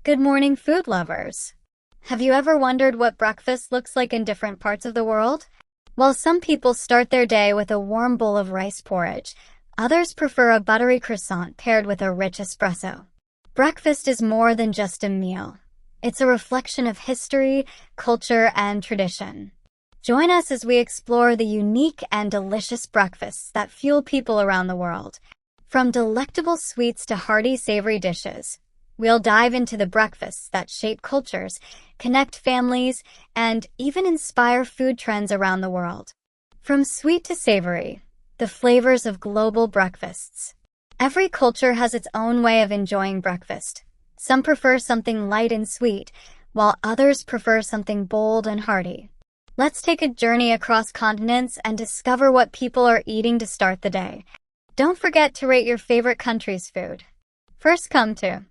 Good morning, food lovers. Have you ever wondered what breakfast looks like in different parts of the world? While some people start their day with a warm bowl of rice porridge, others prefer a buttery croissant paired with a rich espresso. Breakfast is more than just a meal. It's a reflection of history, culture, and tradition. Join us as we explore the unique and delicious breakfasts that fuel people around the world. From delectable sweets to hearty, savory dishes, we'll dive into the breakfasts that shape cultures, connect families, and even inspire food trends around the world. From sweet to savory, the flavors of global breakfasts. Every culture has its own way of enjoying breakfast. Some prefer something light and sweet, while others prefer something bold and hearty. Let's take a journey across continents and discover what people are eating to start the day. Don't forget to rate your favorite country's food. First come to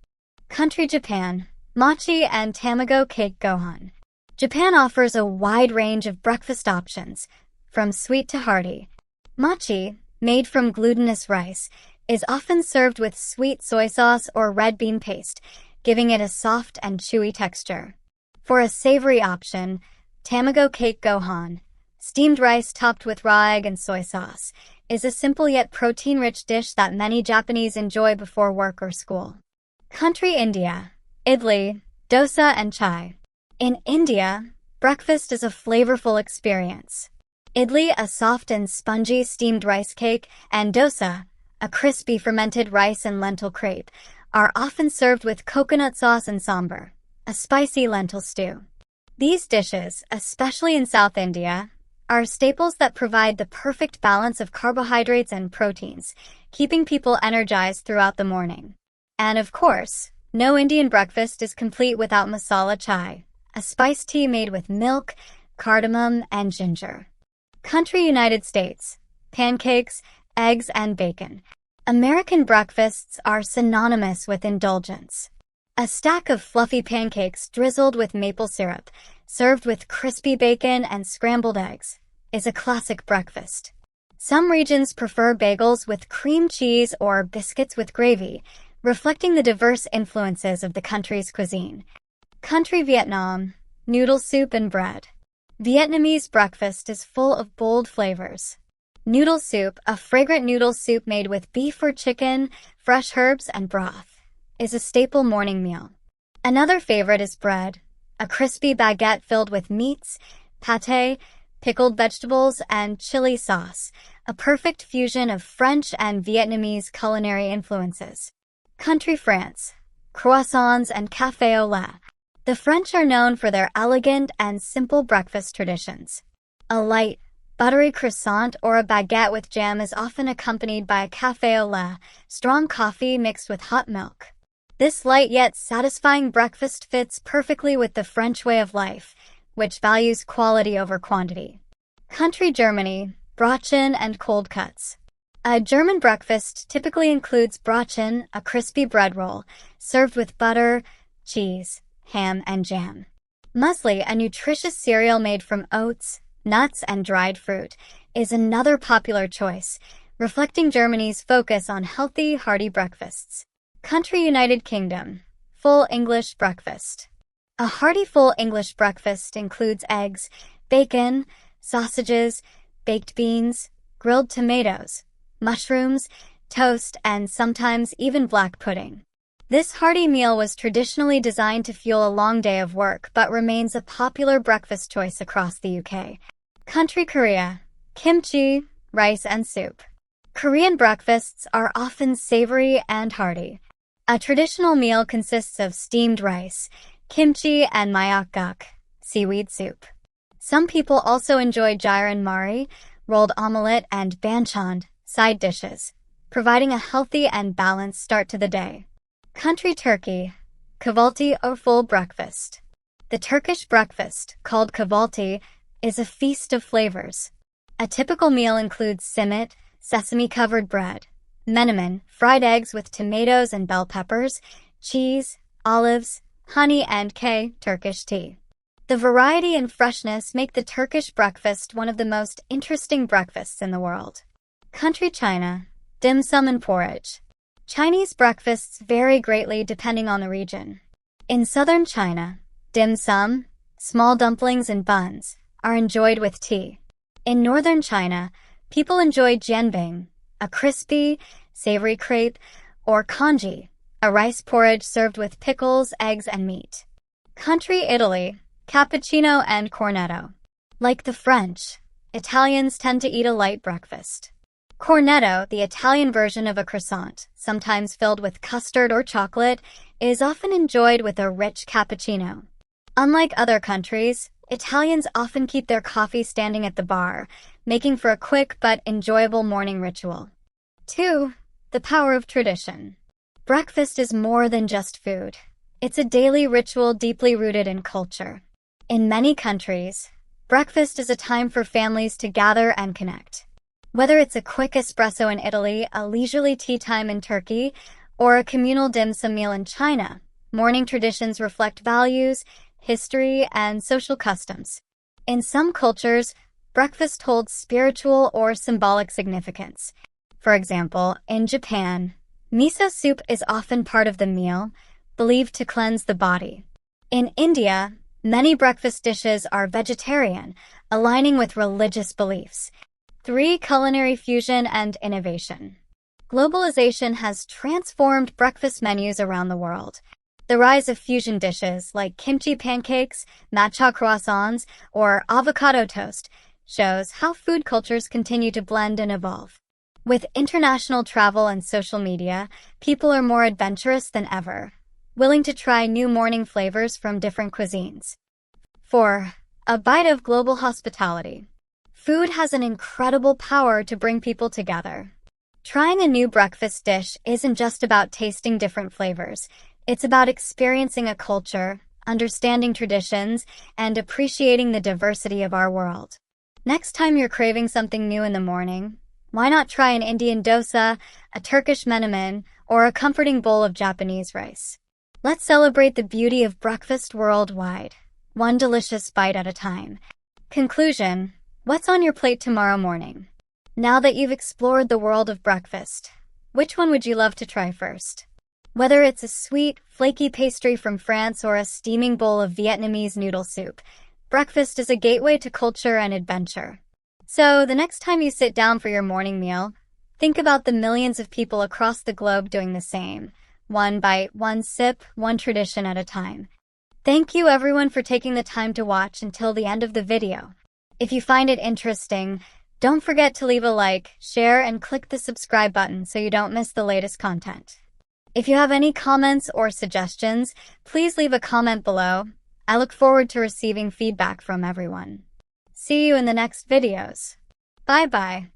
Country Japan, mochi and tamago cake gohan. Japan offers a wide range of breakfast options, from sweet to hearty. Mochi, made from glutinous rice, is often served with sweet soy sauce or red bean paste, giving it a soft and chewy texture. For a savory option, tamago cake gohan, steamed rice topped with raw egg and soy sauce, is a simple yet protein-rich dish that many Japanese enjoy before work or school. Country India, idli, dosa, and chai. In India, breakfast is a flavorful experience. Idli, a soft and spongy steamed rice cake, and dosa, a crispy fermented rice and lentil crepe, are often served with coconut sauce and sambar, a spicy lentil stew. These dishes, especially in South India, are staples that provide the perfect balance of carbohydrates and proteins, keeping people energized throughout the morning. And of course, no Indian breakfast is complete without masala chai, a spiced tea made with milk, cardamom, and ginger. Country United States, pancakes, eggs, and bacon. American breakfasts are synonymous with indulgence. A stack of fluffy pancakes drizzled with maple syrup, served with crispy bacon and scrambled eggs, is a classic breakfast. Some regions prefer bagels with cream cheese or biscuits with gravy, reflecting the diverse influences of the country's cuisine. Country Vietnam, noodle soup and bread. Vietnamese breakfast is full of bold flavors. Noodle soup, a fragrant noodle soup made with beef or chicken, fresh herbs, and broth, is a staple morning meal. Another favorite is bread, a crispy baguette filled with meats, pâté, pickled vegetables, and chili sauce, a perfect fusion of French and Vietnamese culinary influences. Country France, croissants and café au lait. The French are known for their elegant and simple breakfast traditions. A light, buttery croissant or a baguette with jam is often accompanied by a café au lait, strong coffee mixed with hot milk. This light yet satisfying breakfast fits perfectly with the French way of life, which values quality over quantity. Country Germany, Brötchen and cold cuts. A German breakfast typically includes Brötchen, a crispy bread roll, served with butter, cheese, ham, and jam. Muesli, a nutritious cereal made from oats, nuts, and dried fruit, is another popular choice, reflecting Germany's focus on healthy, hearty breakfasts. Country United Kingdom, full English breakfast. A hearty full English breakfast includes eggs, bacon, sausages, baked beans, grilled tomatoes, mushrooms, toast, and sometimes even black pudding. This hearty meal was traditionally designed to fuel a long day of work but remains a popular breakfast choice across the UK. Country Korea, kimchi, rice, and soup. Korean breakfasts are often savory and hearty. A traditional meal consists of steamed rice, kimchi, and myeokguk, seaweed soup. Some people also enjoy jjiranmari, rolled omelette, and banchan, side dishes, providing a healthy and balanced start to the day. Country Turkey, kahvaltı or full breakfast. The Turkish breakfast, called kahvaltı, is a feast of flavors. A typical meal includes simit, sesame-covered bread, menemen, fried eggs with tomatoes and bell peppers, cheese, olives, honey, and Turkish tea. The variety and freshness make the Turkish breakfast one of the most interesting breakfasts in the world. Country China, dim sum and porridge. Chinese breakfasts vary greatly depending on the region. In southern China, dim sum, small dumplings and buns, are enjoyed with tea. In northern China, people enjoy jianbing, a crispy, savory crepe, or congee, a rice porridge served with pickles, eggs, and meat. Country Italy, cappuccino and cornetto. Like the French, Italians tend to eat a light breakfast. Cornetto, the Italian version of a croissant, sometimes filled with custard or chocolate, is often enjoyed with a rich cappuccino. Unlike other countries, Italians often keep their coffee standing at the bar, making for a quick but enjoyable morning ritual. 2. The power of tradition. Breakfast is more than just food. It's a daily ritual deeply rooted in culture. In many countries, breakfast is a time for families to gather and connect. Whether it's a quick espresso in Italy, a leisurely tea time in Turkey, or a communal dim sum meal in China, morning traditions reflect values, history, and social customs. In some cultures, breakfast holds spiritual or symbolic significance. For example, in Japan, miso soup is often part of the meal, believed to cleanse the body. In India, many breakfast dishes are vegetarian, aligning with religious beliefs. 3. Culinary fusion and innovation. Globalization has transformed breakfast menus around the world. The rise of fusion dishes like kimchi pancakes, matcha croissants, or avocado toast shows how food cultures continue to blend and evolve. With international travel and social media, people are more adventurous than ever, willing to try new morning flavors from different cuisines. 4. A bite of global hospitality. Food has an incredible power to bring people together. Trying a new breakfast dish isn't just about tasting different flavors. It's about experiencing a culture, understanding traditions, and appreciating the diversity of our world. Next time you're craving something new in the morning, why not try an Indian dosa, a Turkish menemen, or a comforting bowl of Japanese rice? Let's celebrate the beauty of breakfast worldwide, one delicious bite at a time. Conclusion: what's on your plate tomorrow morning? Now that you've explored the world of breakfast, which one would you love to try first? Whether it's a sweet, flaky pastry from France or a steaming bowl of Vietnamese noodle soup, breakfast is a gateway to culture and adventure. So, the next time you sit down for your morning meal, think about the millions of people across the globe doing the same. One bite, one sip, one tradition at a time. Thank you everyone for taking the time to watch until the end of the video. If you find it interesting, don't forget to leave a like, share, and click the subscribe button so you don't miss the latest content. If you have any comments or suggestions, please leave a comment below. I look forward to receiving feedback from everyone. See you in the next videos. Bye-bye.